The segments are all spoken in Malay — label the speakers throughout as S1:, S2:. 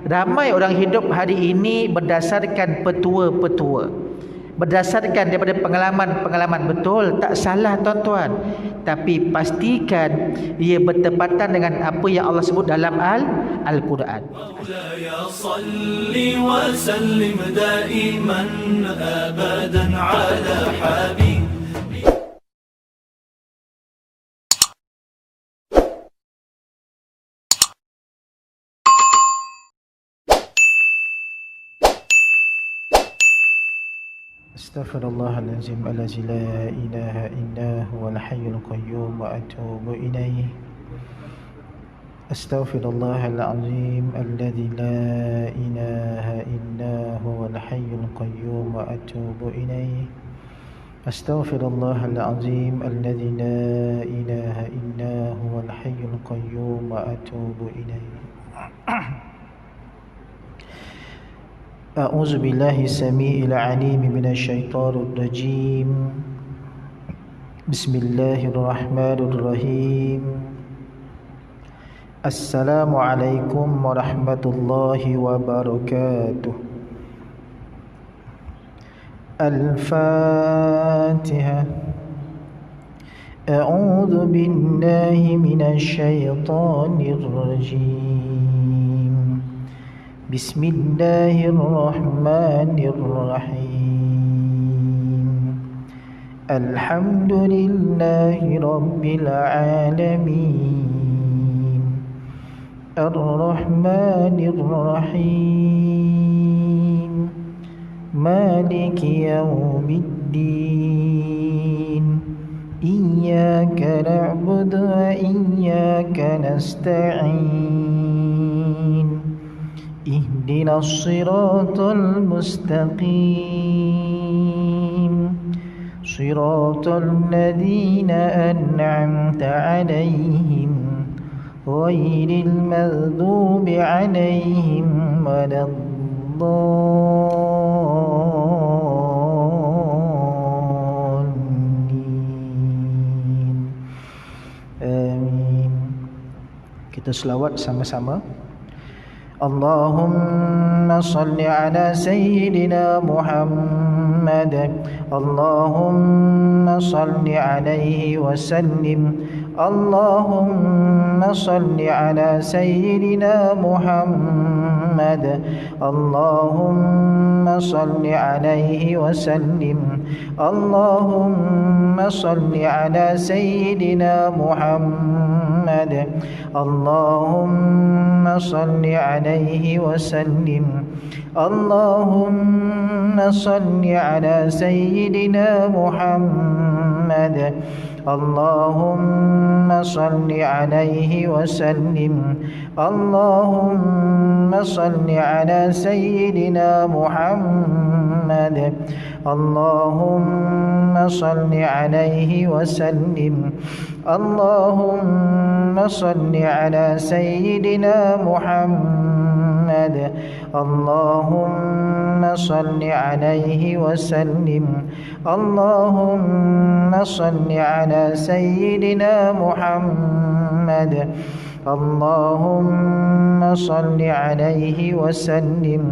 S1: Ramai orang hidup hari ini berdasarkan petua-petua, berdasarkan daripada pengalaman-pengalaman. Betul, tak salah tuan-tuan, tapi pastikan ia bertepatan dengan apa yang Allah sebut dalam Al-Quran. Astaghfirullahaladzim allazi la ilaha illa huwal hayyul qayyum wa atubu ilaih. Astaghfirullahaladzim allazi la ilaha illa huwal hayyul qayyum wa atubu ilaih. Astaghfirullahaladzim allazi la ilaha illa huwal hayyul qayyum wa atubu ilaih. أعوذ بالله السميع العليم من الشيطان الرجيم. بسم الله الرحمن الرحيم. السلام عليكم ورحمة الله وبركاته. الفاتحة. أعوذ بالله من الشيطان الرجيم. بسم الله الرحمن الرحيم. الحمد لله رب العالمين. الرحمن الرحيم. مالك يوم الدين. إياك نعبد وإياك نستعين. اهدنا الصراط المستقيم. صراط الذين أنعمت عليهم غير المغضوب عليهم ولا الضالين. آمين. Kita selawat sama-sama. اللهم صل على سيدنا محمد. اللهم صل عليه وسلم. اللهم صل على سيدنا محمد. اللهم صل عليه وسلم. اللهم صل على سيدنا محمد. اللهم صل عليه وسلم. اللهم صل على سيدنا محمد. اللهم صل عليه وسلم. اللهم صل على سيدنا محمد. اللهم صل عليه وسلم. اللهم صل على سيدنا محمد. اللهم صل عليه وسلم. اللهم صل على سيدنا محمد. اللهم صل عليه وسلم.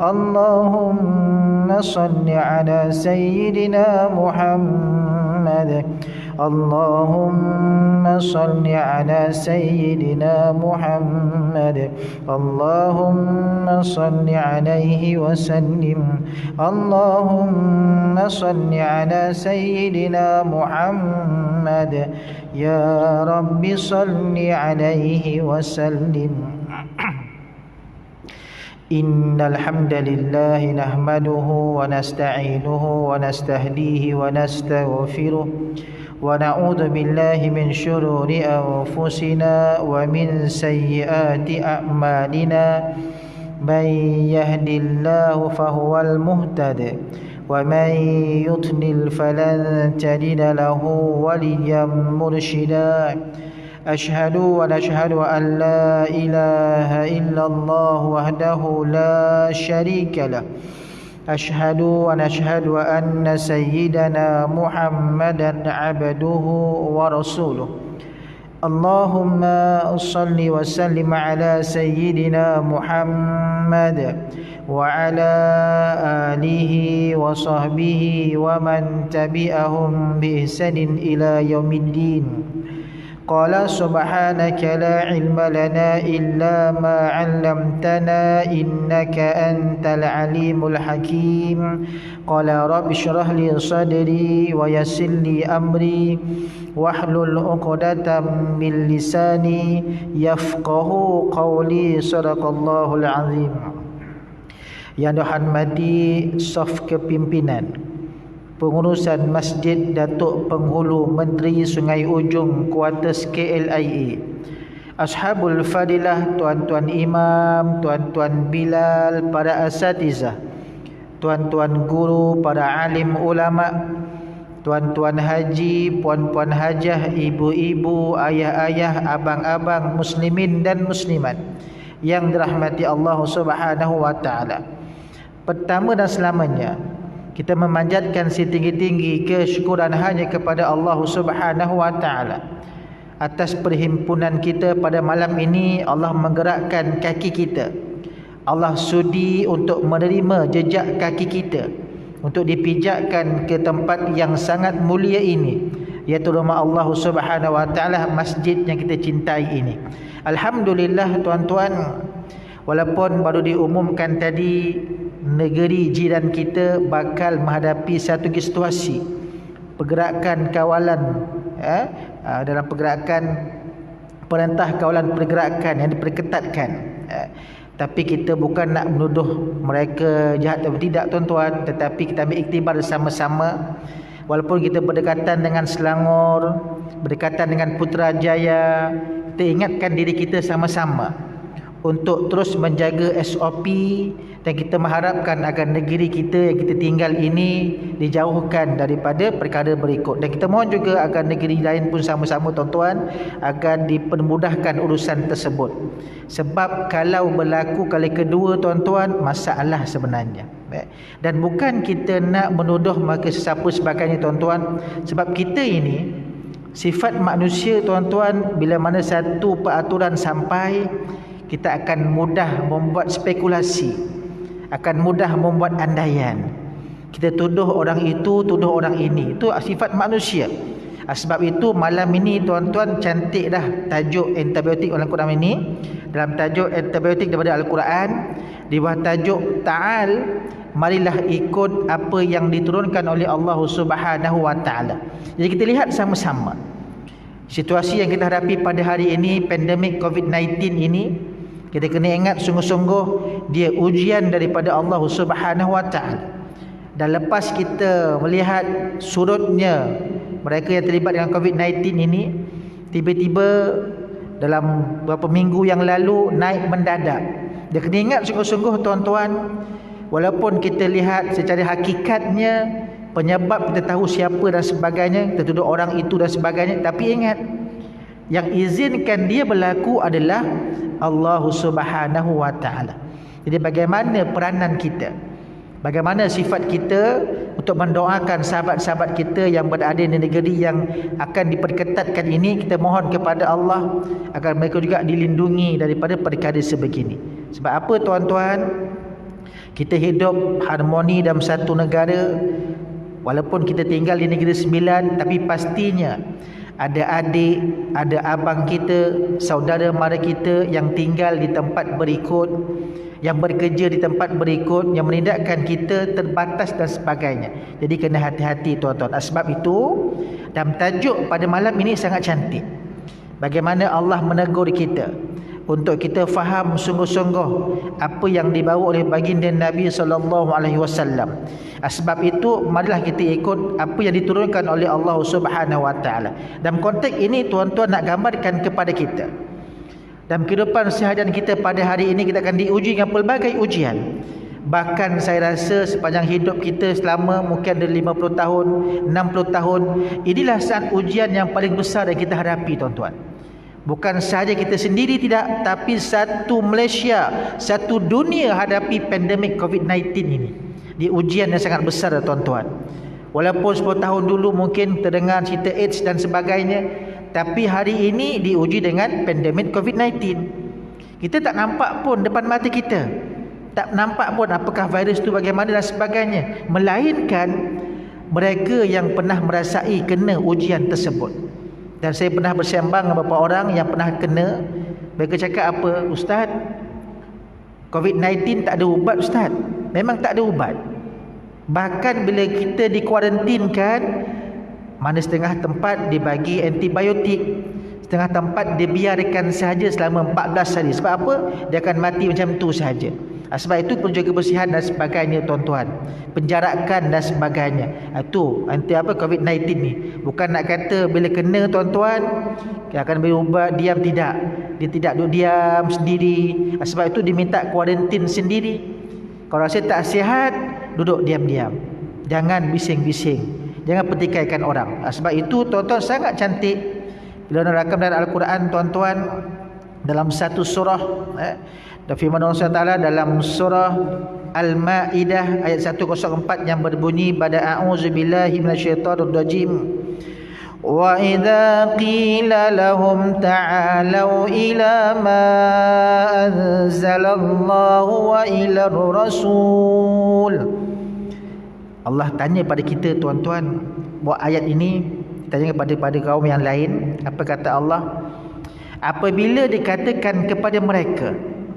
S1: اللهم صل على سيدنا محمد. اللهم صل على سيدنا محمد. اللهم صل عليه وسلم. اللهم صل على سيدنا محمد. يا رب صل عليه وسلم. إن الحمد لله نحمده ونستعينه ونستهديه ونستغفره ونعوذ بالله من شرور أنفسنا ومن سيئات أعمالنا. من يهد الله فهو المهتد ومن يضلل فلن تجد له وليا مرشدا. أشهد ونشهد أن لا إله إلا الله وحده لا شريك له. أشهد ونشهد أن سيدنا محمدا عبده ورسوله. Allahumma salli wa sallim ala sayyidina Muhammad wa ala alihi wa sahbihi wa man tabi'ahum bi ihsanin ila yaumiddin. Qala subhanaka la ilma lana illa ma 'allamtana innaka antal alimul hakim. Qala rabbi shrah li sadri wa yassir li amri wahlul 'uqdatam min lisani yafqahu qawli. Sadaqallahul azim. Yang dihormati saf kepimpinan pengurusan Masjid Datuk Penghulu Menteri Sungai Ujong Kuartus KLIA, Ashabul Fadilah, tuan-tuan imam, tuan-tuan bilal, para asatizah, tuan-tuan guru, para alim ulama, tuan-tuan haji, puan-puan hajah, ibu-ibu, ayah-ayah, abang-abang, muslimin dan muslimat yang dirahmati Allah Subhanahu wa taala. Pertama dan selamanya kita memanjatkan setinggi-tinggi kesyukuran hanya kepada Allah Subhanahu wa taala atas perhimpunan kita pada malam ini. Allah menggerakkan kaki kita. Allah sudi untuk menerima jejak kaki kita untuk dipijakkan ke tempat yang sangat mulia ini, iaitu rumah Allah Subhanahu wa taala, masjid yang kita cintai ini. Alhamdulillah tuan-tuan, walaupun baru diumumkan tadi negeri jiran kita bakal menghadapi satu situasi pergerakan kawalan dalam pergerakan perintah kawalan pergerakan yang diperketatkan, tapi kita bukan nak menuduh mereka jahat atau tidak tuan-tuan, tetapi kita ambil iktibar sama-sama. Walaupun kita berdekatan dengan Selangor, berdekatan dengan Putrajaya, kita ingatkan diri kita sama-sama untuk terus menjaga SOP, dan kita mengharapkan agar negeri kita yang kita tinggal ini dijauhkan daripada perkara berikut. Dan kita mohon juga agar negeri lain pun sama-sama tuan-tuan agar dipermudahkan urusan tersebut. Sebab kalau berlaku kali kedua tuan-tuan, masalah sebenarnya. Dan bukan kita nak menuduh maka sesiapa sebagainya tuan-tuan, sebab kita ini sifat manusia tuan-tuan, bila mana satu peraturan sampai, kita akan mudah membuat spekulasi, akan mudah membuat andaian. Kita tuduh orang itu, tuduh orang ini. Itu sifat manusia. Sebab itu malam ini tuan-tuan, cantik dah tajuk antibiotik dalam Quran ini. Dalam tajuk antibiotik daripada Al-Quran, di bawah tajuk Ta'al, marilah ikut apa yang diturunkan oleh Allah Subhanahu wa taala. Jadi kita lihat sama-sama situasi yang kita hadapi pada hari ini, pandemik COVID-19 ini. Kita kena ingat sungguh-sungguh dia ujian daripada Allah Subhanahu wa taala. Dan lepas kita melihat surutnya mereka yang terlibat dengan COVID-19 ini, tiba-tiba dalam beberapa minggu yang lalu naik mendadak. Dia kena ingat sungguh-sungguh tuan-tuan, walaupun kita lihat secara hakikatnya penyebab kita tahu siapa dan sebagainya, kita tuduh orang itu dan sebagainya, tapi ingat yang izinkan dia berlaku adalah Allah Subhanahu wa taala. Jadi bagaimana peranan kita? Bagaimana sifat kita untuk mendoakan sahabat-sahabat kita yang berada di negeri yang akan diperketatkan ini? Kita mohon kepada Allah agar mereka juga dilindungi daripada perkara sebegini. Sebab apa tuan-tuan? Kita hidup harmoni dalam satu negara. Walaupun kita tinggal di negeri sembilan, tapi pastinya ada adik, ada abang kita, saudara mara kita yang tinggal di tempat berikut, yang bekerja di tempat berikut, yang menindakkan kita terbatas dan sebagainya. Jadi kena hati-hati tuan-tuan. Sebab itu dalam tajuk pada malam ini sangat cantik. Bagaimana Allah menegur kita untuk kita faham sungguh-sungguh apa yang dibawa oleh baginda Nabi SAW. Sebab itu marilah kita ikut apa yang diturunkan oleh Allah Subhanahu wa taala. Dalam konteks ini tuan-tuan nak gambarkan kepada kita, dalam kehidupan seharian kita pada hari ini kita akan diuji dengan pelbagai ujian. Bahkan saya rasa sepanjang hidup kita selama mungkin ada 50 tahun, 60 tahun, inilah saat ujian yang paling besar yang kita hadapi tuan-tuan. Bukan sahaja kita sendiri tidak, tapi satu Malaysia, satu dunia hadapi pandemik COVID-19 ini. Di ujian yang sangat besar tuan-tuan. Walaupun 10 tahun dulu mungkin terdengar cerita AIDS dan sebagainya, Tapi hari ini diuji dengan pandemik COVID-19. Kita tak nampak pun depan mata kita, tak nampak pun apakah virus itu bagaimana dan sebagainya, melainkan mereka yang pernah merasai kena ujian tersebut. Dan saya pernah bersembang dengan beberapa orang yang pernah kena. Mereka cakap apa? Ustaz, COVID-19 tak ada ubat Ustaz. Memang tak ada ubat. Bahkan bila kita dikuarantinkan, mana setengah tempat dibagi antibiotik, setengah tempat dibiarkan sahaja selama 14 hari. Sebab apa? Dia akan mati macam tu sahaja. Sebab itu perlu jaga kebersihan dan sebagainya tuan-tuan, penjarakan dan sebagainya. Itu anti apa COVID-19 ni. Bukan nak kata bila kena tuan-tuan dia akan beri ubat, diam, tidak. Dia tidak duduk diam sendiri. Sebab itu diminta kuarantin sendiri. Kalau rasa tak sihat, duduk diam-diam, jangan bising-bising, jangan pertikaikan orang. Sebab itu tuan-tuan sangat cantik bila rakam dalam Al-Quran tuan-tuan, dalam satu surah dan firman Allah SWT dalam surah Al-Ma'idah ayat 104 yang berbunyi pada a'udzubillahi minasyaitonir rajim, wa idza qila lahum ta'alu ila ma anzalallahu wa ila rasul. Allah tanya pada kita tuan-tuan, buat ayat ini tanya kepada kaum yang lain. Apa kata Allah? Apabila dikatakan kepada mereka,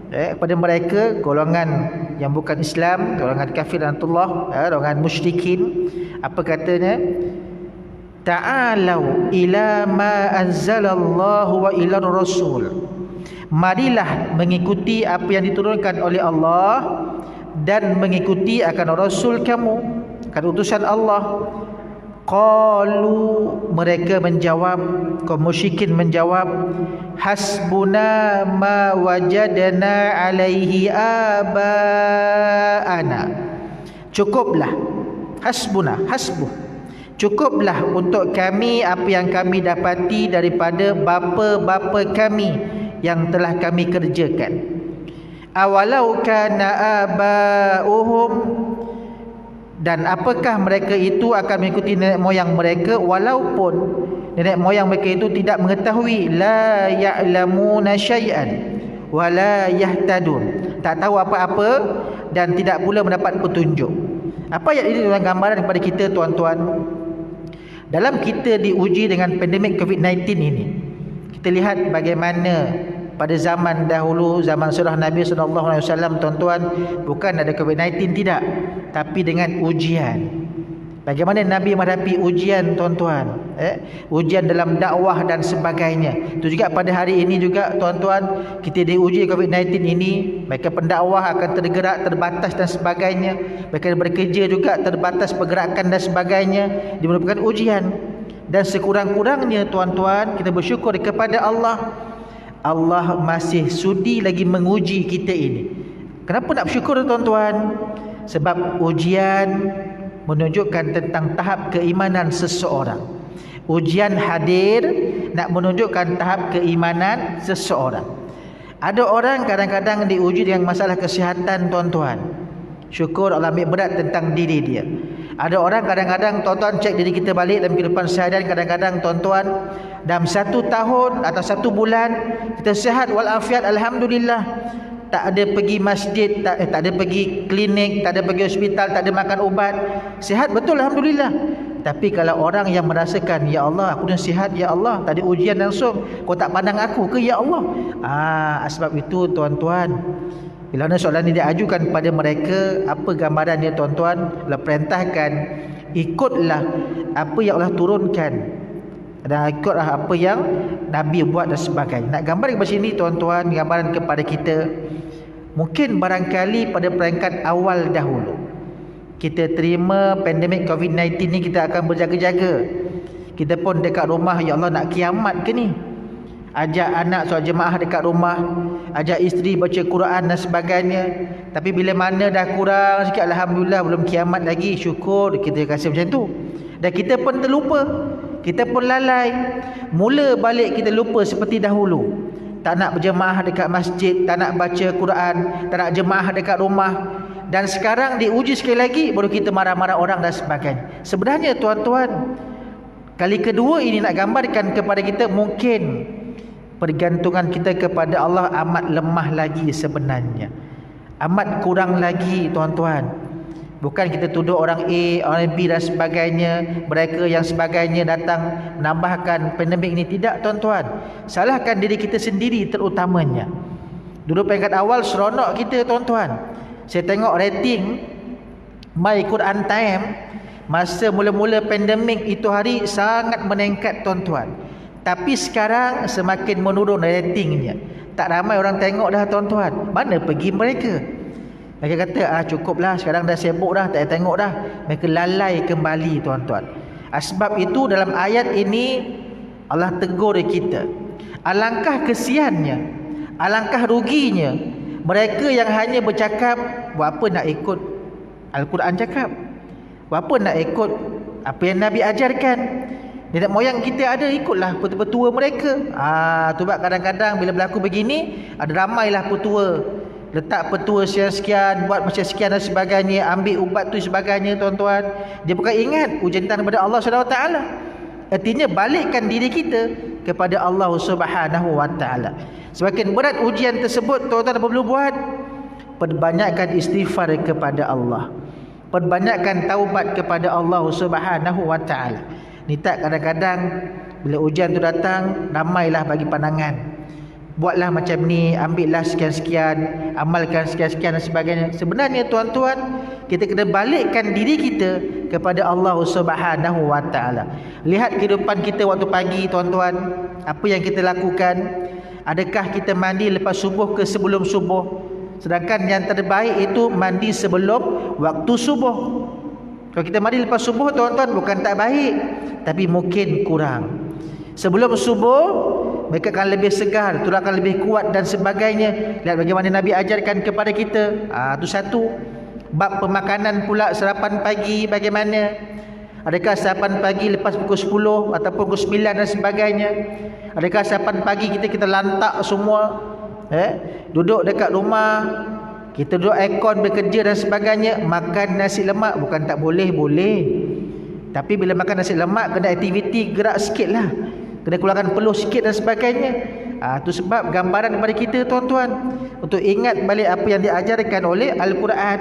S1: kepada mereka golongan yang bukan Islam, golongan kafir dan Allah, golongan musyrikin, apa katanya? Ta'alau ila ma anzalallahu wa ila rasul. Marilah mengikuti apa yang diturunkan oleh Allah dan mengikuti akan Rasul kamu, akan utusan Allah. Qalu, mereka menjawab, kaum musyrikin menjawab, hasbuna ma wajadna alaihi abaana. Cukuplah, hasbuna, hasbuh, cukuplah untuk kami apa yang kami dapati daripada bapa-bapa kami yang telah kami kerjakan. Awalau kana abauhum, dan apakah mereka itu akan mengikuti nenek moyang mereka walaupun nenek moyang mereka itu tidak mengetahui, la ya'lamuna syai'an wa la yahtadun, tak tahu apa-apa dan tidak pula mendapat petunjuk. Apa ayat ini dalam gambaran kepada kita tuan-tuan? Dalam kita diuji dengan pandemik COVID-19 ini, kita lihat bagaimana pada zaman dahulu, zaman surah Nabi SAW tuan-tuan, bukan ada COVID-19, tidak, tapi dengan ujian. Bagaimana Nabi menghadapi ujian tuan-tuan, ujian dalam dakwah dan sebagainya. Itu juga pada hari ini juga tuan-tuan, kita diuji COVID-19 ini. Mereka pendakwah akan tergerak, terbatas dan sebagainya. Mereka bekerja juga terbatas pergerakan dan sebagainya. Dia merupakan ujian. Dan sekurang-kurangnya tuan-tuan, kita bersyukur kepada Allah, Allah masih sudi lagi menguji kita ini. Kenapa nak bersyukur tuan-tuan? Sebab ujian menunjukkan tentang tahap keimanan seseorang. Ujian hadir nak menunjukkan tahap keimanan seseorang. Ada orang kadang-kadang diuji dengan masalah kesihatan tuan-tuan. Syukur Allah ambil berat tentang diri dia. Ada orang kadang-kadang tuan-tuan cek diri kita balik dalam kehidupan seharian, kadang-kadang tuan-tuan dalam 1 tahun atau 1 bulan kita sihat walafiat, alhamdulillah. Tak ada pergi masjid, tak ada pergi klinik, tak ada pergi hospital, tak ada makan ubat. Sihat betul, alhamdulillah. Tapi kalau orang yang merasakan, ya Allah aku dah sihat, ya Allah tak ada ujian langsung, kau tak pandang aku ke ya Allah? Sebab itu tuan-tuan, bila soalan ini diajukan kepada mereka, apa gambaran dia tuan-tuan? Allah perintahkan, ikutlah apa yang Allah turunkan dan ikutlah apa yang Nabi buat dan sebagainya. Nak gambar kepada sini tuan-tuan, gambaran kepada kita, mungkin barangkali pada peringkat awal dahulu kita terima pandemik COVID-19 ni, kita akan berjaga-jaga. Kita pun dekat rumah, ya Allah nak kiamat ke ni? Ajak anak solat jemaah dekat rumah, ajak isteri baca Quran dan sebagainya. Tapi bila mana dah kurang sikit, alhamdulillah belum kiamat lagi, syukur kita kasih macam tu. Dan kita pun terlupa, kita pun lalai. Mula balik kita lupa seperti dahulu. Tak nak berjemaah dekat masjid, tak nak baca Quran, tak nak jemaah dekat rumah. Dan sekarang diuji sekali lagi, baru kita marah-marah orang dan sebagainya. Sebenarnya tuan-tuan, Kali kedua ini nak gambarkan kepada kita mungkin pergantungan kita kepada Allah amat lemah lagi sebenarnya. Amat kurang lagi tuan-tuan. Bukan kita tuduh orang A, orang B dan sebagainya, mereka yang sebagainya datang menambahkan pandemik ini. Tidak tuan-tuan. Salahkan diri kita sendiri terutamanya. Dulu peringkat awal seronok kita tuan-tuan. Saya tengok rating My Quran Time masa mula-mula pandemik itu hari sangat meningkat tuan-tuan. Tapi sekarang semakin menurun ratingnya. Tak ramai orang tengok dah tuan-tuan. Mana pergi mereka? Mereka kata cukuplah, sekarang dah sibuk dah, tak payah tengok dah. Mereka lalai kembali tuan-tuan. Sebab itu dalam ayat ini Allah tegur kita. Alangkah kesiannya, alangkah ruginya mereka yang hanya bercakap, buat apa nak ikut Al-Quran cakap, buat apa nak ikut apa yang Nabi ajarkan. Nenek moyang kita ada, ikutlah petua-petua mereka. Sebab kadang-kadang bila berlaku begini, ada ramailah petua, letak petua sekian-sekian, buat macam sekian dan sebagainya, ambil ubat tu sebagainya tuan-tuan. Dia bukan ingat ujian daripada Allah SWT. Artinya balikkan diri kita kepada Allah SWT. Semakin berat ujian tersebut, tuan-tuan apa perlu buat? Perbanyakkan istighfar kepada Allah, perbanyakkan taubat kepada Allah SWT. Ni tak kadang-kadang bila ujian tu datang, ramailah bagi pandangan, buatlah macam ni, ambillah sekian-sekian, amalkan sekian-sekian dan sebagainya. Sebenarnya tuan-tuan, kita kena balikkan diri kita kepada Allah SWT. Lihat kehidupan kita waktu pagi tuan-tuan, apa yang kita lakukan. Adakah kita mandi lepas subuh ke sebelum subuh? Sedangkan yang terbaik itu mandi sebelum waktu subuh. Kalau kita mandi lepas subuh tuan-tuan, bukan tak baik, tapi mungkin kurang. Sebelum subuh mereka akan lebih segar, tulang akan lebih kuat dan sebagainya. Lihat bagaimana Nabi ajarkan kepada kita. Itu satu. Bab pemakanan pula, sarapan pagi bagaimana? Adakah sarapan pagi lepas pukul 10 ataupun pukul 9 dan sebagainya? Adakah sarapan pagi kita lantak semua? Duduk dekat rumah, kita duduk aircon bekerja dan sebagainya, makan nasi lemak. Bukan tak boleh, boleh. Tapi bila makan nasi lemak, kena aktiviti, gerak sikit lah, kena keluarkan peluh sikit dan sebagainya. Itu sebab gambaran kepada kita tuan-tuan, untuk ingat balik apa yang diajarkan oleh Al-Quran,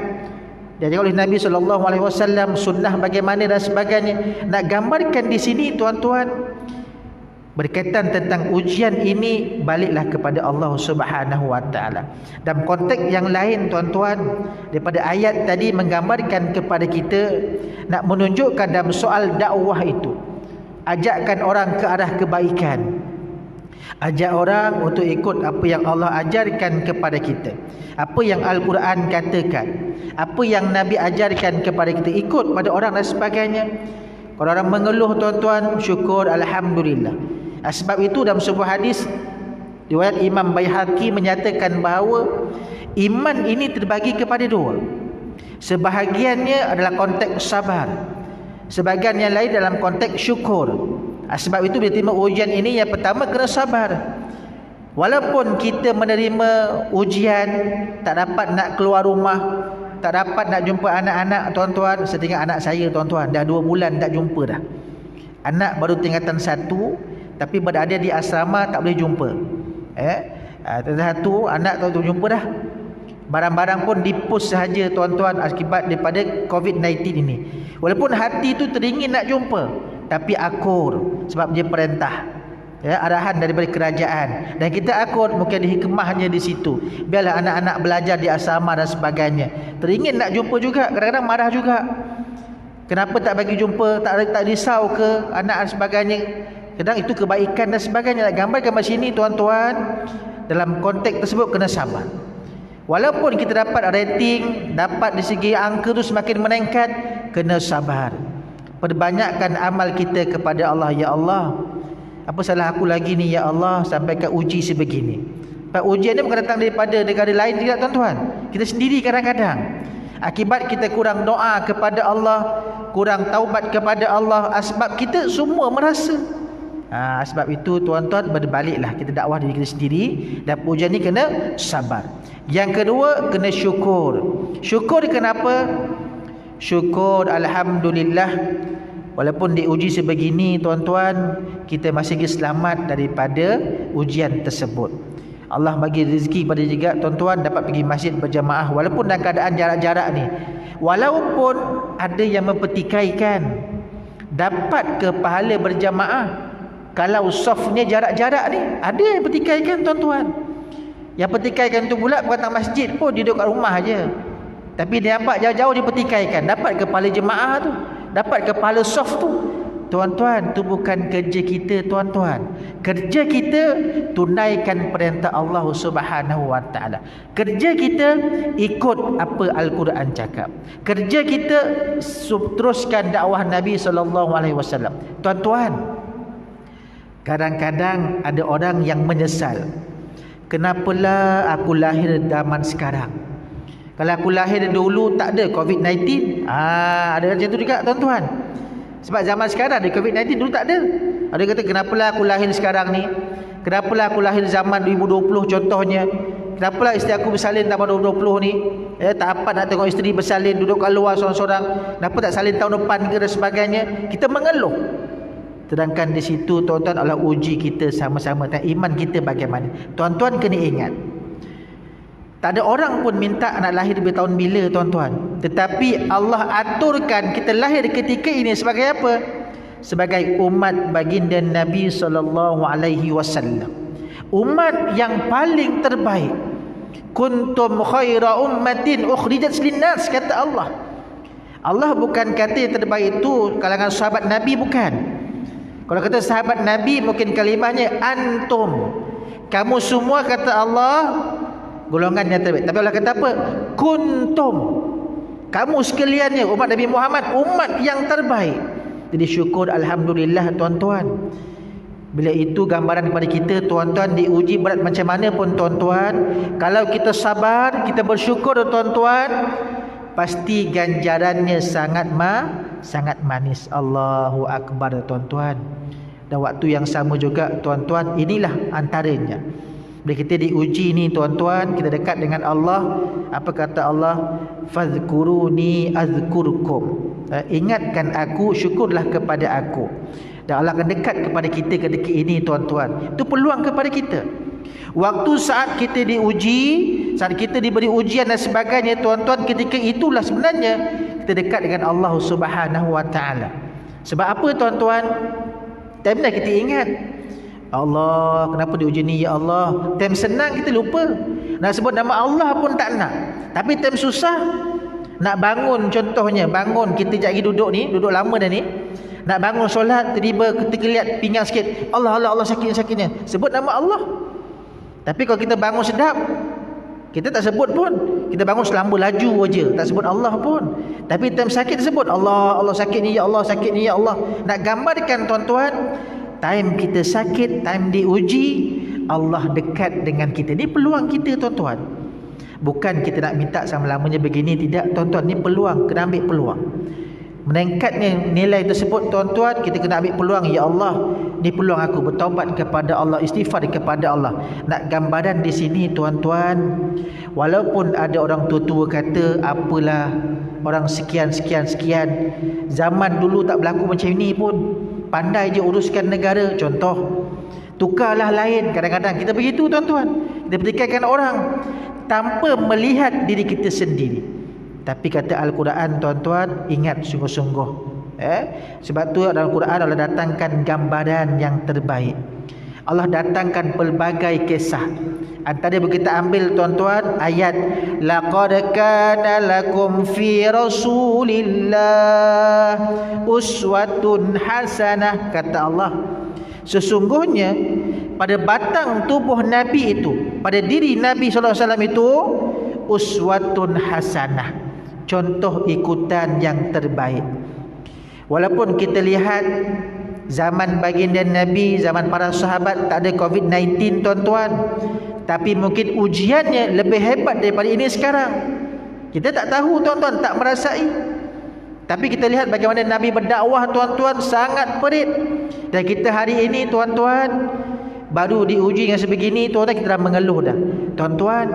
S1: diajarkan oleh Nabi SAW, sunnah bagaimana dan sebagainya. Nak gambarkan di sini tuan-tuan, berkaitan tentang ujian ini, baliklah kepada Allah SWT. Dalam konteks yang lain tuan-tuan, daripada ayat tadi menggambarkan kepada kita, nak menunjukkan dalam soal dakwah itu, ajakkan orang ke arah kebaikan, ajak orang untuk ikut apa yang Allah ajarkan kepada kita, apa yang Al-Quran katakan, apa yang Nabi ajarkan kepada kita, ikut pada orang dan sebagainya. Kalau orang mengeluh tuan-tuan, syukur, Alhamdulillah. Sebab itu dalam sebuah hadis riwayat Imam Baihaqi menyatakan bahawa iman ini terbagi kepada dua. Sebahagiannya adalah konteks sabar, sebahagian yang lain dalam konteks syukur. Sebab itu bila terima ujian ini, yang pertama kena sabar. Walaupun kita menerima ujian, tak dapat nak keluar rumah, tak dapat nak jumpa anak-anak tuan-tuan. Saya tengok anak saya tuan-tuan, dah 2 bulan tak jumpa dah. Anak baru tingkatan 1, tapi berada di asrama, tak boleh jumpa. Satu anak tak boleh jumpa dah. Barang-barang pun dipus sahaja tuan-tuan, akibat daripada COVID-19 ini. Walaupun hati tu teringin nak jumpa, tapi akur sebab dia perintah, arahan daripada kerajaan, dan kita akur. Mungkin ada hikmahnya di situ. Biarlah anak-anak belajar di asrama dan sebagainya. Teringin nak jumpa juga, kadang-kadang marah juga. Kenapa tak bagi jumpa, tak risau ke anak dan sebagainya. Kadang itu kebaikan dan sebagainya. Nak gambarkan macam sini tuan-tuan, dalam konteks tersebut kena sabar. Walaupun kita dapat rating, dapat di segi angka tu semakin meningkat, kena sabar. Perbanyakkan amal kita kepada Allah. Ya Allah, apa salah aku lagi ni ya Allah, sampai ke uji sebegini. Ujian ni bukan datang daripada negara lain, tidak tuan-tuan. Kita sendiri kadang-kadang, akibat kita kurang doa kepada Allah, kurang taubat kepada Allah, sebab kita semua merasa. Sebab itu tuan-tuan, berbaliklah kita dakwah diri kita sendiri, dan ujian ni kena sabar. Yang kedua, kena syukur. Syukur kenapa? Syukur Alhamdulillah Walaupun diuji sebegini tuan-tuan, kita masih selamat daripada ujian tersebut. Allah bagi rezeki pada juga tuan-tuan dapat pergi masjid berjamaah walaupun dalam keadaan jarak-jarak ni. Walaupun ada yang mempertikaikan, dapat ke pahala berjamaah kalau softnya jarak-jarak ni? Ada yang pertikaikan tuan-tuan. Yang pertikaikan tu pula bukan datang masjid pun, dia duduk kat rumah je. Tapi dia nampak jauh-jauh dia pertikaikan, dapat ke pahala jemaah tu, dapat ke pahala soft tu. Tuan-tuan, tu bukan kerja kita tuan-tuan. Kerja kita tunaikan perintah Allah Subhanahu wa taala. Kerja kita ikut apa Al-Quran cakap. Kerja kita teruskan dakwah Nabi sallallahu alaihi wasallam. Tuan-tuan, kadang-kadang ada orang yang menyesal. Kenapalah aku lahir zaman sekarang? Kalau aku lahir dulu tak ada COVID-19. Ada macam tu juga tuan-tuan. Sebab zaman sekarang ada COVID-19, dulu tak ada. Ada kata kenapalah aku lahir sekarang ni? Kenapalah aku lahir zaman 2020 contohnya? Kenapalah isteri aku bersalin tahun 2020 ni? Tak dapat nak tengok isteri bersalin, duduk kat luar seorang-seorang. Kenapa tak salin tahun depan ke dan sebagainya? Kita mengeluh. Sedangkan di situ tuan-tuan adalah uji kita sama-sama, dan iman kita bagaimana. Tuan-tuan kena ingat, tak ada orang pun minta nak lahir di tahun bila tuan-tuan. Tetapi Allah aturkan kita lahir ketika ini sebagai apa? Sebagai umat baginda Nabi SAW. Umat yang paling terbaik. Kuntum khaira ummatin ukhrijat linnas, kata Allah. Allah bukan kata yang terbaik itu kalangan sahabat Nabi, bukan. Kalau kata sahabat Nabi mungkin kalimahnya antum. Kamu semua, kata Allah, golongan yang terbaik. Tapi Allah kata apa? Kuntum. Kamu sekaliannya umat Nabi Muhammad, umat yang terbaik. Jadi syukur, alhamdulillah tuan-tuan. Bila itu gambaran kepada kita tuan-tuan, diuji berat macam mana pun tuan-tuan, kalau kita sabar, kita bersyukur tuan-tuan, pasti ganjarannya sangat manis. Allahu Akbar tuan-tuan. Dan waktu yang sama juga tuan-tuan, inilah antaranya. Bila kita diuji ni tuan-tuan, kita dekat dengan Allah. Apa kata Allah? Fadhkuruni azkurkum. Ingatkan aku, syukurlah kepada aku. Dan Allah akan dekat kepada kita ketika ini tuan-tuan. Itu peluang kepada kita. Waktu saat kita diuji, saat kita diberi ujian dan sebagainya tuan-tuan, ketika itulah sebenarnya kita dekat dengan Allah Subhanahu wa taala. Sebab apa tuan-tuan? Time dah kita ingat, Allah, kenapa diuji ni ya Allah? Time senang kita lupa. Nak sebut nama Allah pun tak nak. Tapi time susah, nak bangun contohnya, bangun kita sekejap lagi duduk ni, duduk lama dah ni. Nak bangun solat, tiba-tiba kita lihat pinggang sikit, Allah sakitnya. Sebut nama Allah. Tapi kalau kita bangun sedap, kita tak sebut pun. Kita bangun selamba laju aja, tak sebut Allah pun. Tapi time sakit sebut Allah sakit ni ya Allah, sakit ni ya Allah. Nak gambarkan tuan-tuan, time kita sakit, time diuji, Allah dekat dengan kita. Ini peluang kita tuan-tuan. Bukan kita nak minta selama-lamanya begini, tidak tuan-tuan. Ini peluang, kena ambil peluang. Meningkatnya nilai tersebut tuan-tuan, kita kena ambil peluang. Ya Allah, ni peluang aku bertaubat kepada Allah, istighfar kepada Allah. Nak gambaran di sini tuan-tuan, walaupun ada orang tua-tua kata apalah, orang sekian, zaman dulu tak berlaku macam ini pun, pandai je uruskan negara. Contoh, tukarlah lain. Kadang-kadang kita begitu tuan-tuan, kita pertikaikan orang tanpa melihat diri kita sendiri. Tapi kata Al-Quran tuan-tuan, ingat sungguh-sungguh. Sebab tu dalam Al-Quran Allah datangkan gambaran yang terbaik. Allah datangkan pelbagai kisah. Antara yang kita ambil tuan-tuan, ayat laqad kana lakum fi rasulillah uswatun hasanah, kata Allah. Sesungguhnya pada batang tubuh Nabi itu, pada diri Nabi SAW itu, uswatun hasanah, contoh ikutan yang terbaik. Walaupun kita lihat zaman baginda Nabi, zaman para sahabat tak ada COVID-19 tuan-tuan, tapi mungkin ujiannya lebih hebat daripada ini sekarang. Kita tak tahu tuan-tuan, tak merasai. Tapi kita lihat bagaimana Nabi berdakwah tuan-tuan, sangat perit. Dan kita hari ini tuan-tuan baru diuji dengan sebegini tuan-tuan, kita dah mengeluh dah. Tuan-tuan,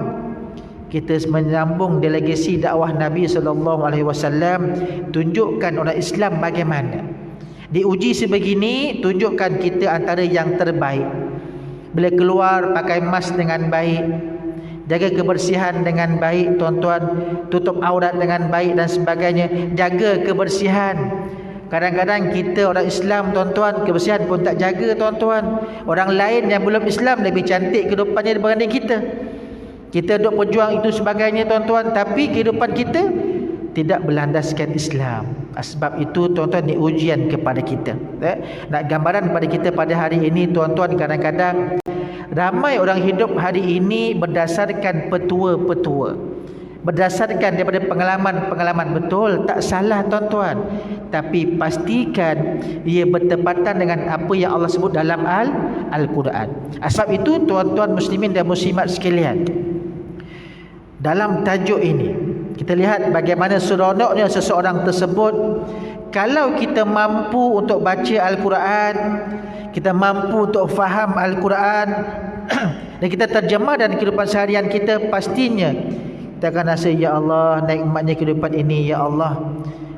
S1: kita menyambung delegasi dakwah Nabi SAW, tunjukkan orang Islam bagaimana. Diuji sebegini, tunjukkan kita antara yang terbaik. Bila keluar, pakai mask dengan baik, jaga kebersihan dengan baik tuan-tuan, tutup aurat dengan baik dan sebagainya. Jaga kebersihan. Kadang-kadang kita orang Islam tuan-tuan, kebersihan pun tak jaga tuan-tuan. Orang lain yang belum Islam lebih cantik kehidupannya berbanding kita. Kita duk berjuang itu sebagainya tuan-tuan, tapi kehidupan kita tidak berlandaskan Islam. Sebab itu tuan-tuan, ni ujian kepada kita. Nak gambaran kepada kita pada hari ini tuan-tuan, kadang-kadang ramai orang hidup hari ini berdasarkan petua-petua, berdasarkan daripada pengalaman-pengalaman. Betul, tak salah tuan-tuan, tapi pastikan ia bertepatan dengan apa yang Allah sebut dalam Al-Quran. Sebab itu tuan-tuan muslimin dan muslimat sekalian, dalam tajuk ini kita lihat bagaimana seronoknya seseorang tersebut kalau kita mampu untuk baca Al-Quran, kita mampu untuk faham Al-Quran dan kita terjemah dalam kehidupan seharian kita. Pastinya kita akan rasa, ya Allah, nikmatnya kehidupan ini, ya Allah,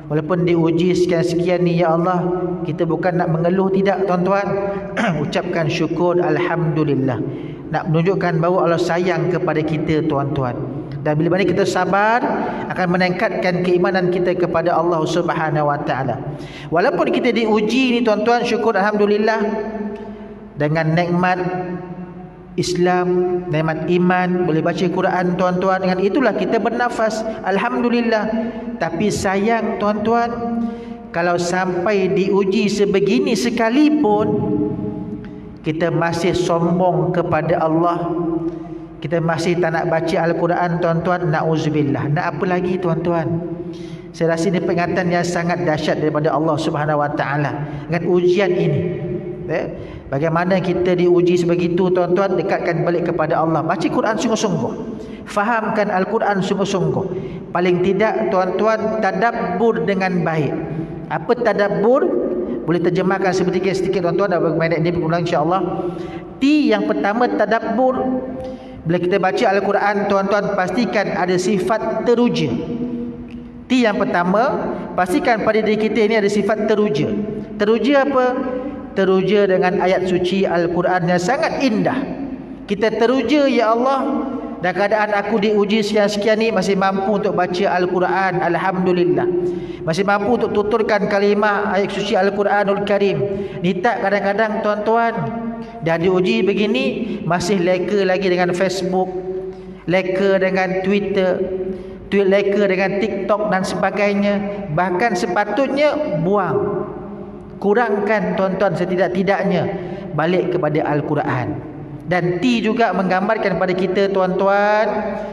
S1: walaupun diuji sekian-sekian ni, ya Allah, kita bukan nak mengeluh, tidak tuan-tuan. Ucapkan syukur, Alhamdulillah. Nak menunjukkan bahawa Allah sayang kepada kita tuan-tuan. Dan bila mana kita sabar, akan meningkatkan keimanan kita kepada Allah Subhanahu Wa Taala. Walaupun kita diuji ni tuan-tuan, syukur Alhamdulillah dengan nikmat Islam, nikmat iman, boleh baca Quran tuan-tuan, dengan itulah kita bernafas, Alhamdulillah. Tapi sayang tuan-tuan, kalau sampai diuji sebegini sekalipun kita masih sombong kepada Allah, kita masih tak nak baca Al-Quran tuan-tuan, na'udzubillah. Nak apa lagi tuan-tuan? Saya rasa ini peringatan yang sangat dahsyat daripada Allah Subhanahu Wa Taala dengan ujian ini. Bagaimana kita diuji sebegitu tuan-tuan, dekatkan balik kepada Allah. Baca Quran sungguh-sungguh, fahamkan Al-Quran sungguh-sungguh. Paling tidak tuan-tuan, tadabbur dengan baik. Apa tadabbur? Boleh terjemahkan sedikit tuan-tuan, dan bagaimana ini berulang insya-Allah. T yang pertama, tadabbur. Bila kita baca Al-Quran tuan-tuan, pastikan ada sifat teruja. T yang pertama, pastikan pada diri kita ini ada sifat teruja. Teruja apa? Teruja dengan ayat suci Al-Quran yang sangat indah. Kita teruja, ya Allah, dan keadaan aku diuji sekian-sekian ni masih mampu untuk baca Al-Quran, Alhamdulillah. Masih mampu untuk tuturkan kalimah ayat suci Al-Quranul Karim. Ni tak kadang-kadang tuan-tuan, dah diuji begini, masih leka lagi dengan Facebook, leka dengan Twitter, leka dengan TikTok dan sebagainya. Bahkan sepatutnya buang, kurangkan tuan-tuan setidak-tidaknya balik kepada Al-Quran. Dan T juga menggambarkan pada kita tuan-tuan,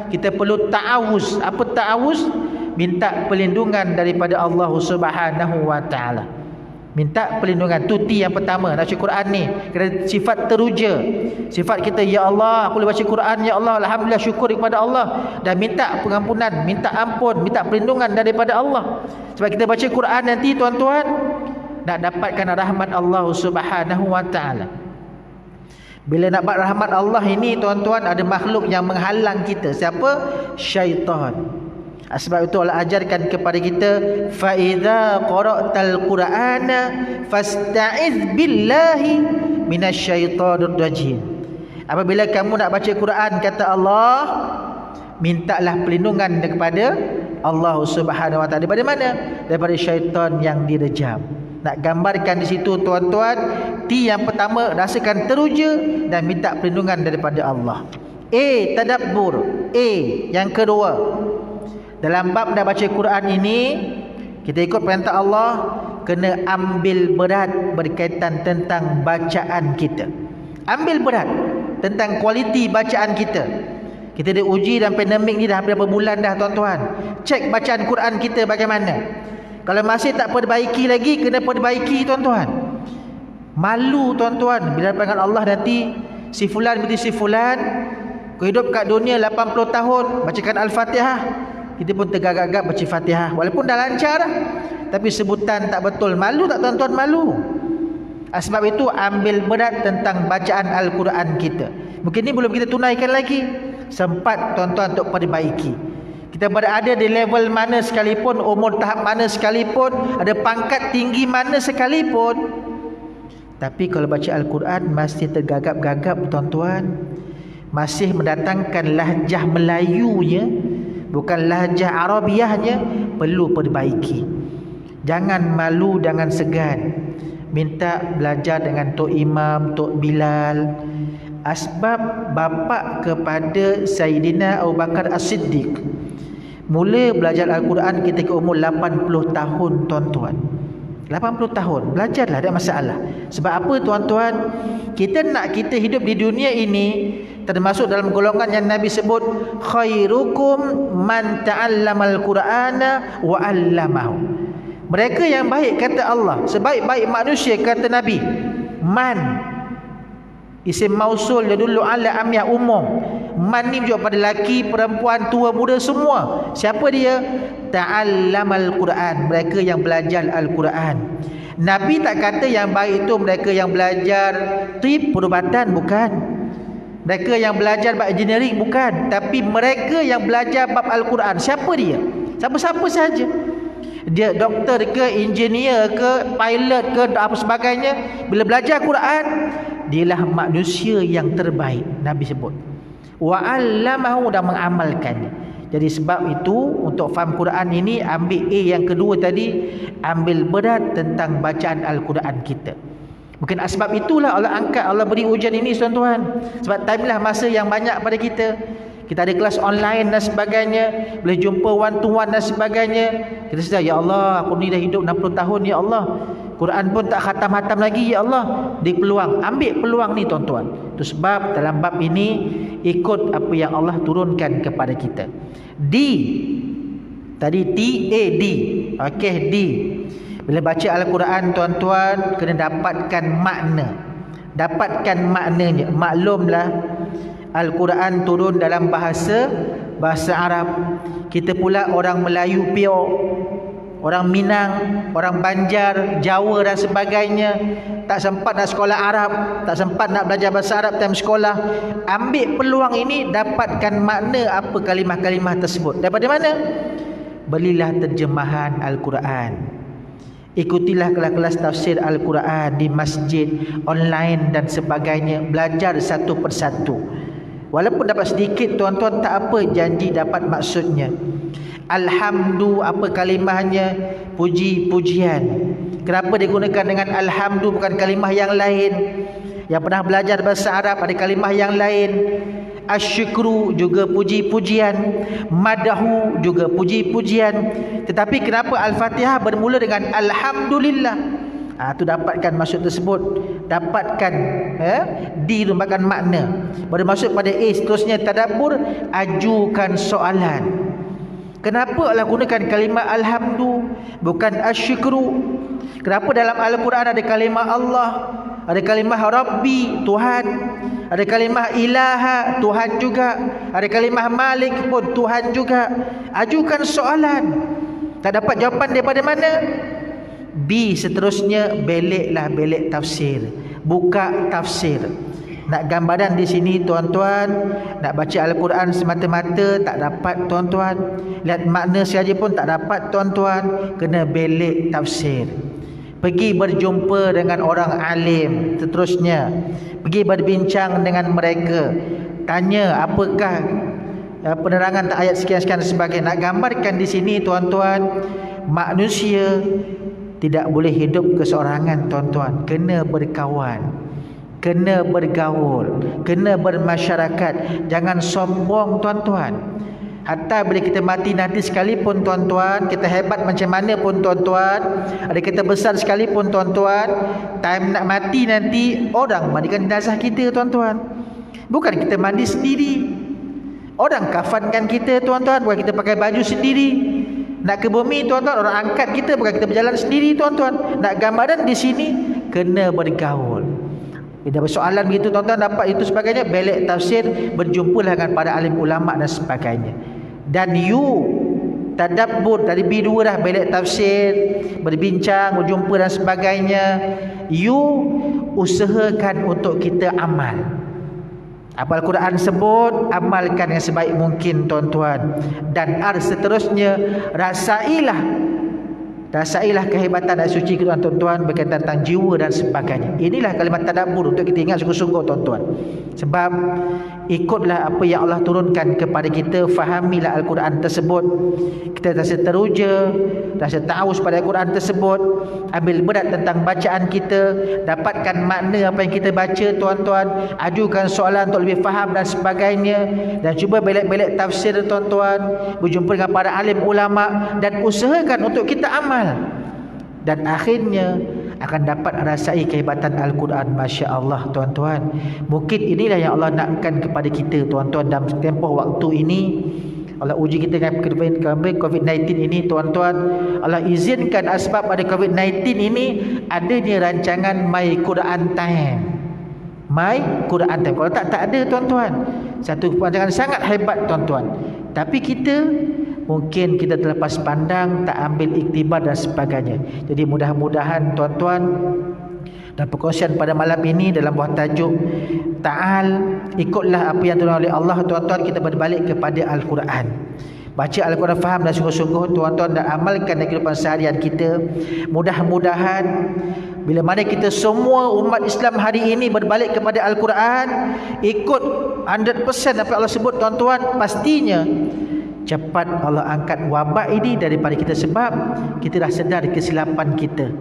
S1: kita perlu ta'awuz. Apa ta'awuz? Minta perlindungan daripada Allah Subhanahu Wa Taala. Minta perlindungan. Tu T yang pertama, baca Quran ni kena sifat teruja. Sifat kita, ya Allah, aku boleh baca Quran, ya Allah, Alhamdulillah, syukur kepada Allah, dan minta pengampunan, minta ampun, minta perlindungan daripada Allah. Sebab kita baca Quran nanti tuan-tuan, nak dapatkan rahmat Allah Subhanahu Wa Taala. Bila nak dapat rahmat Allah ini tuan-tuan, ada makhluk yang menghalang kita. Siapa? Syaitan. Sebab itu Allah ajarkan kepada kita, fa idza qara'tal qur'ana fasta'iz billahi minasyaitonir rajim. Apabila kamu nak baca Quran, kata Allah, mintalah perlindungan kepada Allah Subhanahu Wa Taala. Daripada mana? Daripada syaitan yang direjam. Nak gambarkan di situ tuan-tuan, T yang pertama, rasakan teruja dan minta perlindungan daripada Allah. A, tadabbur. A yang kedua, dalam bab dah baca Quran ini, kita ikut perintah Allah, kena ambil berat berkaitan tentang bacaan kita. Ambil berat tentang kualiti bacaan kita. Kita diuji dalam pandemik ni dah berapa bulan dah tuan-tuan. Cek bacaan Quran kita bagaimana. Kalau masih tak perbaiki lagi, kena perbaiki tuan-tuan. Malu tuan-tuan bila panggil Allah nanti, si fulan binti si fulan hidup kat dunia 80 tahun, bacakan Al-Fatihah. Kita pun tegak-gagap baca Fatihah, walaupun dah lancar, tapi sebutan tak betul. Malu tak tuan-tuan? Malu. Sebab itu ambil berat tentang bacaan Al-Quran kita. Mungkin ni belum kita tunaikan lagi. Sempat tuan-tuan untuk perbaiki. kita berada di level mana sekalipun, umur tahap mana sekalipun, ada pangkat tinggi mana sekalipun, tapi kalau baca Al-Quran masih tergagap-gagap tuan-tuan, masih mendatangkan lahjah Melayunya, bukan lahjah Arabiahnya, perlu perbaiki. Jangan malu, jangan segan, minta belajar dengan Tok Imam, Tok Bilal. Asbab bapa kepada Sayyidina Abu Bakar As-Siddiq mula belajar Al-Quran ketika umur 80 tahun tuan-tuan. 80 tahun, belajarlah, tak masalah. Sebab apa tuan-tuan? Kita nak kita hidup di dunia ini termasuk dalam golongan yang Nabi sebut, khairukum man ta'allamal Qur'ana wa 'allamahu. Mereka yang baik kata Allah, sebaik-baik manusia kata Nabi. Man isim mausul yadullu ala amyah umum. Man ni juga pada lelaki, perempuan, tua, muda semua. Siapa dia? Ta'allamal Quran, mereka yang belajar Al-Quran. Nabi tak kata yang baik itu mereka yang belajar tib, perubatan, bukan. Mereka yang belajar bab engineering, bukan. Tapi mereka yang belajar bab Al-Quran. Siapa dia? Siapa-siapa saja. Dia doktor ke, engineer ke, pilot ke, apa sebagainya, bila belajar Quran, dialah manusia yang terbaik. Nabi sebut wa 'allamahu, dan mengamalkannya. Jadi sebab itu untuk faham Quran ini, ambil A yang kedua tadi, ambil berat tentang bacaan Al-Quran kita. Mungkin sebab itulah Allah angkat, Allah beri ujian ini tuan-tuan. Sebab timelah masa yang banyak pada kita. Kita ada kelas online dan sebagainya, boleh jumpa one to one dan sebagainya. Kita sedar, ya Allah, aku ni dah hidup 60 tahun, ya Allah, Quran pun tak khatam-khatam lagi, ya Allah. Di peluang, ambil peluang ni tuan-tuan. Itu sebab dalam bab ini ikut apa yang Allah turunkan kepada kita. D tadi, T-A-D. Okey, D. Bila baca Al-Quran tuan-tuan, kena dapatkan makna. Dapatkan maknanya. Maklumlah Al-Quran turun dalam bahasa Arab. Kita pula orang Melayu pure, orang Minang, orang Banjar, Jawa dan sebagainya, tak sempat nak sekolah Arab, tak sempat nak belajar bahasa Arab time sekolah. Ambil peluang ini, dapatkan makna apa kalimah-kalimah tersebut. Daripada mana? Belilah terjemahan Al-Quran. Ikutilah kelas-kelas tafsir Al-Quran di masjid, online dan sebagainya. Belajar satu persatu. Walaupun dapat sedikit tuan-tuan, tak apa, janji dapat maksudnya. Alhamdu, apa kalimahnya? Puji-pujian. Kenapa digunakan dengan alhamdu, bukan kalimah yang lain? Yang pernah belajar bahasa Arab, ada kalimah yang lain. Asyukru juga puji-pujian, madahu juga puji-pujian. Tetapi kenapa Al-Fatihah bermula dengan alhamdulillah? Tu dapatkan maksud tersebut. Dapatkan dapatkan makna. Baru masuk pada A, seterusnya tadabbur, ajukan soalan. Kenapa Allah gunakan kalimah alhamdu, bukan asyukru? Kenapa dalam Al-Quran ada kalimah Allah, ada kalimah Rabbi, Tuhan, ada kalimah ilaha, Tuhan juga, ada kalimah Malik pun, Tuhan juga. Ajukan soalan. Tak dapat jawapan daripada mana? B, seterusnya beliklah, belik tafsir. Buka tafsir. Nak gambaran di sini tuan-tuan, nak baca Al-Quran semata-mata tak dapat tuan-tuan. Lihat makna saja pun tak dapat tuan-tuan. Kena belik tafsir. Pergi berjumpa dengan orang alim, seterusnya pergi berbincang dengan mereka, tanya apakah penerangan ayat sekian-sekian dan sebagainya. Nak gambarkan di sini tuan-tuan, manusia tidak boleh hidup keseorangan tuan-tuan. Kena berkawan, kena bergaul, kena bermasyarakat. Jangan sombong tuan-tuan. Hatta bila kita mati nanti sekalipun tuan-tuan, kita hebat macam mana pun tuan-tuan, ada kita besar sekalipun tuan-tuan, time nak mati nanti orang mandikan jenazah kita tuan-tuan. Bukan kita mandi sendiri. Orang kafankan kita tuan-tuan, bukan kita pakai baju sendiri. Nak ke bumi tuan-tuan, orang angkat kita, bukan kita berjalan sendiri tuan-tuan. Nak gambaran di sini, kena bergaul. Bila bersoalan begitu tuan-tuan, dapat itu sebagainya, belik tafsir, berjumpalah dengan para alim ulama dan sebagainya. Dan you tadabbur, tadi B2 dah, belik tafsir, berbincang, berjumpa dan sebagainya. You usahakan untuk kita amal. Apa Al-Quran sebut, amalkan yang sebaik mungkin tuan-tuan. Dan seterusnya, rasailah kehebatan ayat suci tuan-tuan berkaitan tentang jiwa dan sebagainya. Inilah kalimat tadabbur untuk kita ingat sungguh-sungguh tuan-tuan. Sebab ikutlah apa yang Allah turunkan kepada kita, fahamilah Al-Quran tersebut. Kita rasa teruja, rasa tahu pada Al-Quran tersebut, ambil berat tentang bacaan kita, dapatkan makna apa yang kita baca tuan-tuan, ajukan soalan untuk lebih faham dan sebagainya, dan cuba belik-belik tafsir tuan-tuan, berjumpa dengan para alim ulama dan usahakan untuk kita amal. Dan akhirnya akan dapat rasai kehebatan Al-Quran. Masya Allah tuan-tuan. Mungkin inilah yang Allah nakkan kepada kita tuan-tuan dalam tempoh waktu ini. Allah uji kita dengan COVID-19 ini tuan-tuan. Allah izinkan asbab pada COVID-19 ini adanya rancangan My Quran Time. My Quran Time. Kalau tak ada tuan-tuan, satu rancangan sangat hebat tuan-tuan. Tapi kita mungkin kita terlepas pandang, tak ambil iktibar dan sebagainya. Jadi mudah-mudahan tuan-tuan, dan perkongsian pada malam ini dalam buah tajuk Ta'al, ikutlah apa yang turun oleh Allah tuan-tuan, kita berbalik kepada Al-Quran. Baca Al-Quran, faham dan sungguh-sungguh tuan-tuan, dan amalkan dalam kehidupan seharian kita. Mudah-mudahan bila mana kita semua umat Islam hari ini berbalik kepada Al-Quran, ikut 100% apa Allah sebut tuan-tuan, pastinya cepat Allah angkat wabak ini daripada kita. Sebab kita dah sedar kesilapan kita,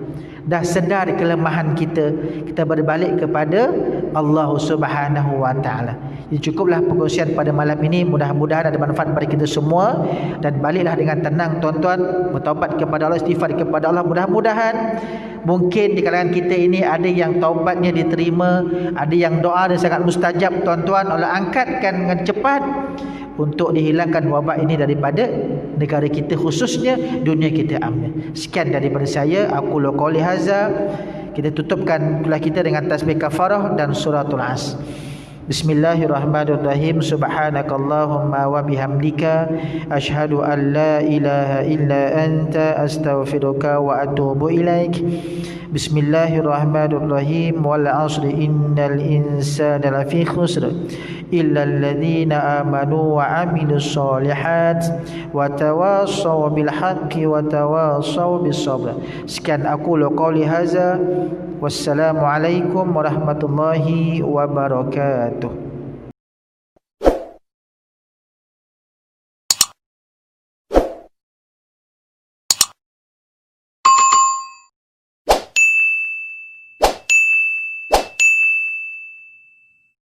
S1: dah sedar kelemahan kita, kita berbalik kepada Allah Subhanahu wa taala. Jadi cukuplah perkongsian pada malam ini, mudah-mudahan ada manfaat bagi kita semua, dan baliklah dengan tenang tuan-tuan, bertaubat kepada Allah, istighfar kepada Allah. Mudah-mudahan mungkin di kalangan kita ini ada yang taubatnya diterima, ada yang doa dia sangat mustajab tuan-tuan. Allah angkatkan dengan cepat untuk dihilangkan wabak ini daripada negara kita, khususnya dunia kita amin. Sekian daripada saya, aku qouli hadza. Kita tutupkan kuliah kita dengan tasbih kafarah dan suratul As. Bismillahirrahmanirrahim. Subhanakallahumma wa bihamdika asyhadu an la ilaha illa anta astaghfiruka wa atubu ilaik. Bismillahirrahmanirrahim. Wal 'asri innal insana lafi khusr illa alladhina amanu wa 'amilus solihat wa tawassaw bil haqqi wa tawassaw bis sabr. Sekian aku qouli hadza. Wassalamualaikum warahmatullahi wabarakatuh.